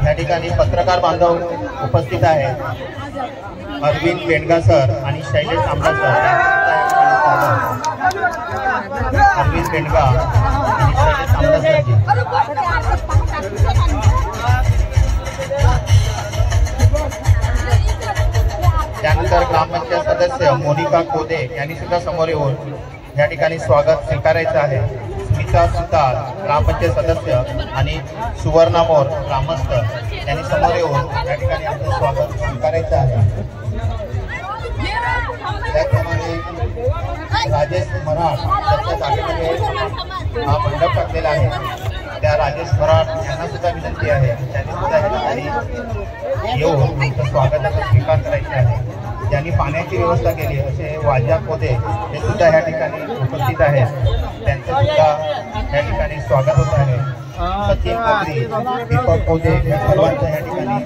या ठिकाणी पत्रकार बांधव उपस्थित आहेत. अरविंद पेंडगा सर आणि शैलेश आंबा सर. अरविंद पेंडगा आणि शैलेश आंबा सरजी. त्यानंतर ग्रामपंचायत सदस्य मोनिका कोदे यांनी सुद्धा समोर येऊन या ठिकाणी स्वागत स्वीकारायचं आहे. स्मिता सुतार ग्रामपंचायत सदस्य आणि सुवर्णा मोर ग्रामस्थ यांनी समोर येऊन या ठिकाणी आपलं स्वागत स्वीकारायचं आहे. त्याप्रमाणे राजेश मराठ त्यांच्या जागेमध्ये हा मंडप टाकलेला आहे. त्या राजेश मराठ यांना सुद्धा विनंती आहे त्यांनी सुद्धा या ठिकाणी येऊन स्वागताचा स्वीकार करायचे आहे. ज्यांनी पाण्याची व्यवस्था केली असे वाजा कोदे हे सुद्धा या ठिकाणी उपस्थित आहेत. त्यांचं सुद्धा या ठिकाणी स्वागत होत आहे. सचिन कोदे, दीपक कोदे या सर्वांचं या ठिकाणी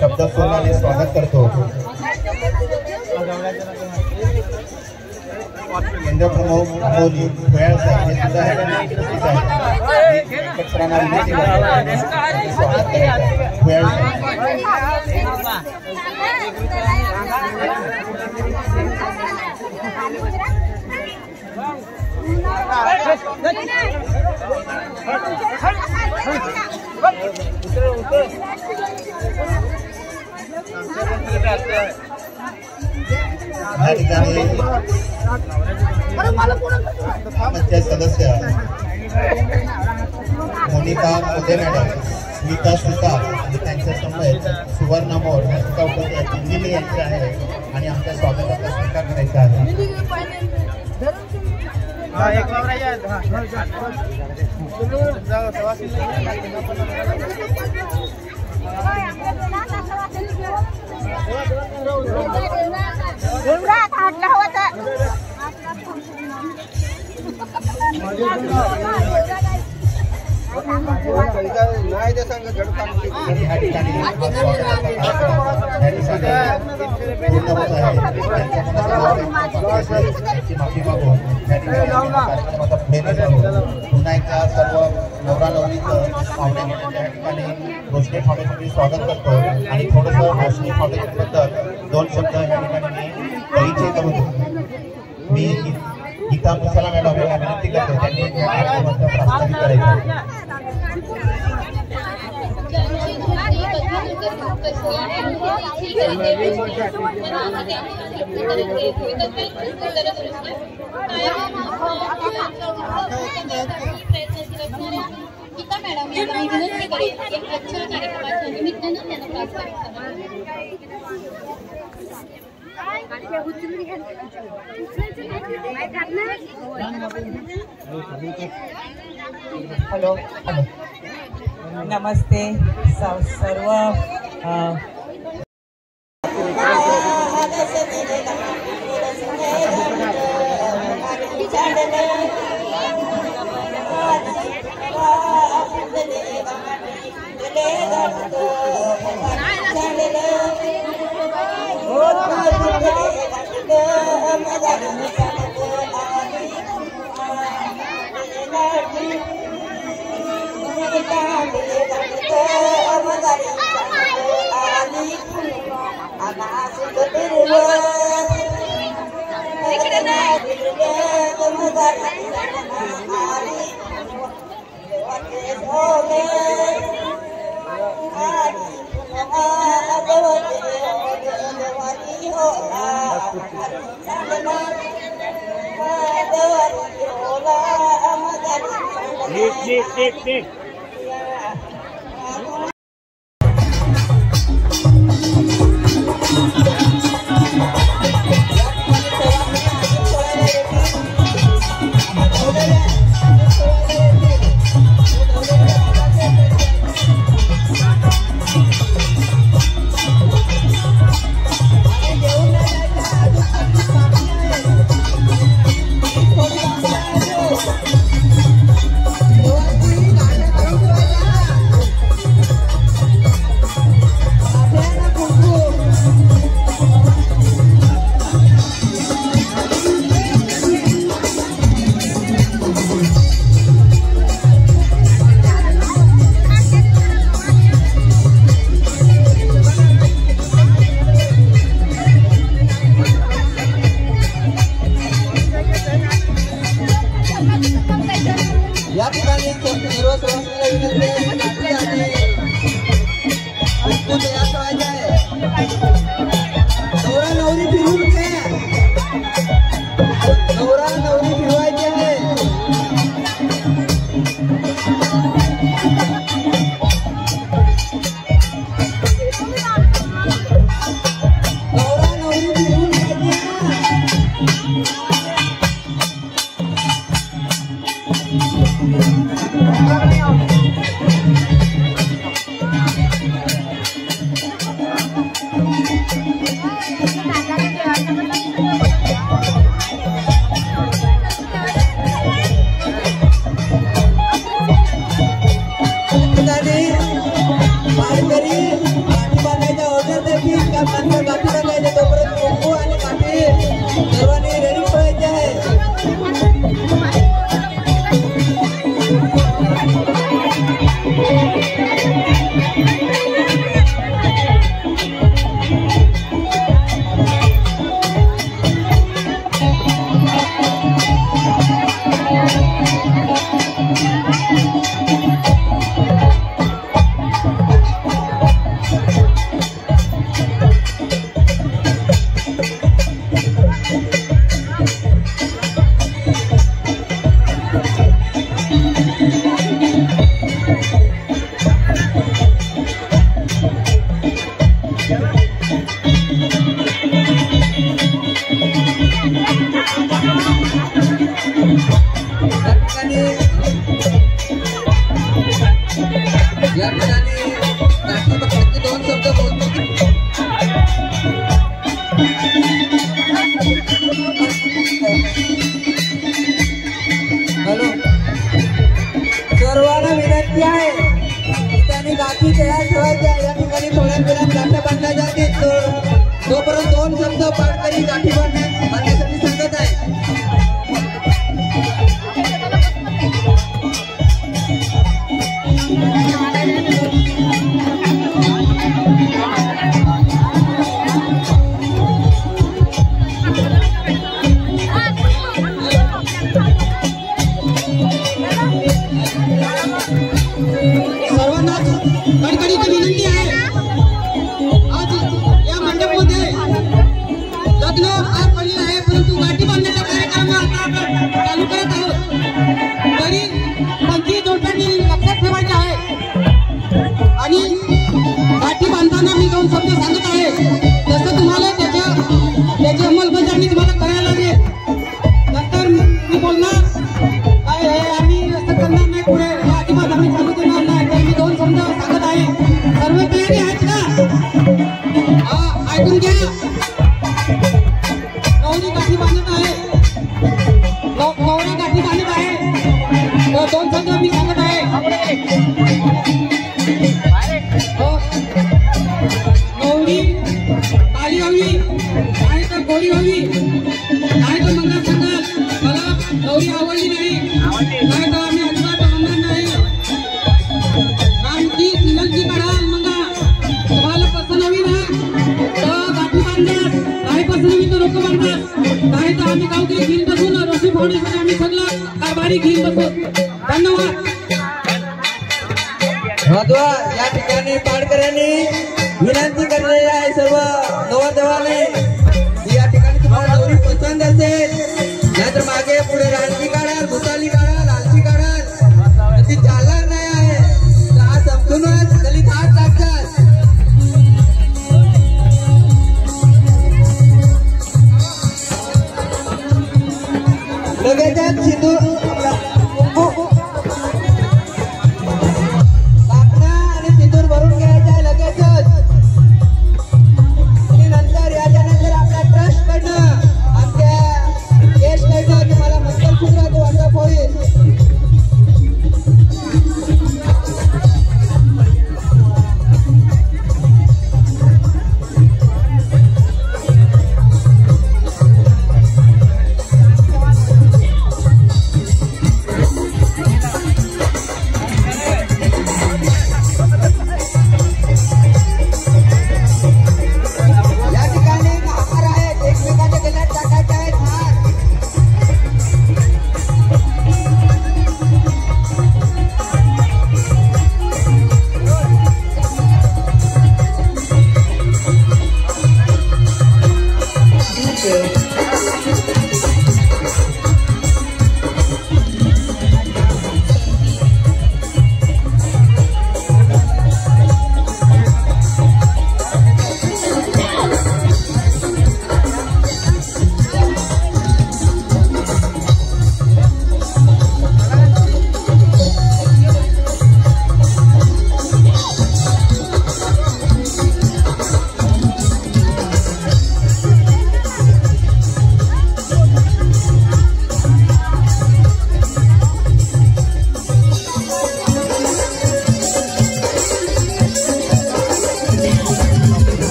शब्द सोनाने स्वागत करतो. केंद्र प्रमुख अमोली भोयाळ साहेब हे सुद्धा या ठिकाणी उपस्थित आहेत. स्वागत करायचं भोयाळ या ठिकाणी पंचायत सदस्य मोनिका कोदे मॅडम, स्मिता सुतार आणि त्यांच्या समवेत सुवर्णा मोर या सुद्धा उपस्थित दिल्ली यांचे आहे आणि आमच्या स्वागताचा स्वीकार करायचा आहे. पुन्हा एकदा सर्व नवरा नवरीचं पाहुण्यांच्या या ठिकाणी रोशनी फाउंडेशनचे स्वागत करतो आणि थोडंसं रोशनी फाउंडेशनबद्दल दोन शब्द या ठिकाणी परिचय करून मी गीता मुसाला मॅडम यांना विनंती करतो त्यांनी प्रास्ताविक करायचं. गीता मॅडम यांना मी विनंती करेन एक आजच्या कार्यक्रमाच्या निमित्तानं त्यांना प्रास्ताविक हॅलो नमस्ते सर्व नंतर गाठी बांधायचे तोपर्यंत कुंकू आणि काठी सर्वांनी रेडी करायचे आहे. या ठिकाणी गाठी बांधण्याचे 2 शब्द बोलतो. हॅलो, सर्वांना विनंती आहे ठिकाणी गाठी तयार ठेवायच्या. या ठिकाणी थोड्या वेळात गाठ्या बांधल्या जातील. तोपर्यंत 2 शब्द पाठ करी गाठी बांधण्यासाठी सांगत आहे. सर्वांना कडकडीची विनंती आहे. आज या मंडपमध्ये लग्न पार पडले आहे, परंतु गाठी बांधण्याचा कार्यक्रम चालू करत आहोत. तरी 25 जोडप्यांनी लक्षात ठेवायचे आहे आणि गाठी बांधताना मी 2 शब्द सांगत आहे. तसं तुम्हाला त्याची अंमलबजावणी तुम्हाला करायला लागेल. नंतर मी बोलणार काय हे आम्ही असं करणार नाही, पुढे अजिबात आम्ही चालू देणार नाही. तर मी 2 शब्द सांगत आहे. सर्व तयारी आहेत का? ऐकून घ्या. नवरी गाठी बांधत आहे, नवरा गाठी बांधत आहे. 2 शब्द मी सांगत आहे. नवरी काळी हवी आणि तर गोरी हवी, नाही तर मंगळसूत्र मला नवरी आवडली नाही, नाही तर आम्ही अजिबात आणणार नाही. आमची विनंती कराल मंगा तुम्हाला पसंत हवी ना तर गाठी बांधणार, नाही पसंत हवी तर लोक बांधणार, नाही तर आम्ही गावकरी घेऊन बसून रोशी फाउंडेशन आम्ही सगळं कारभारी घेऊन बसू. धन्यवाद. या ठिकाणी पाडकऱ्यांनी विनंती करलेली आहे सर्व नवरदेवाने. या ठिकाणी तुम्हाला नवरी पसंत असेल नाहीतर मागे पुढे राजकीय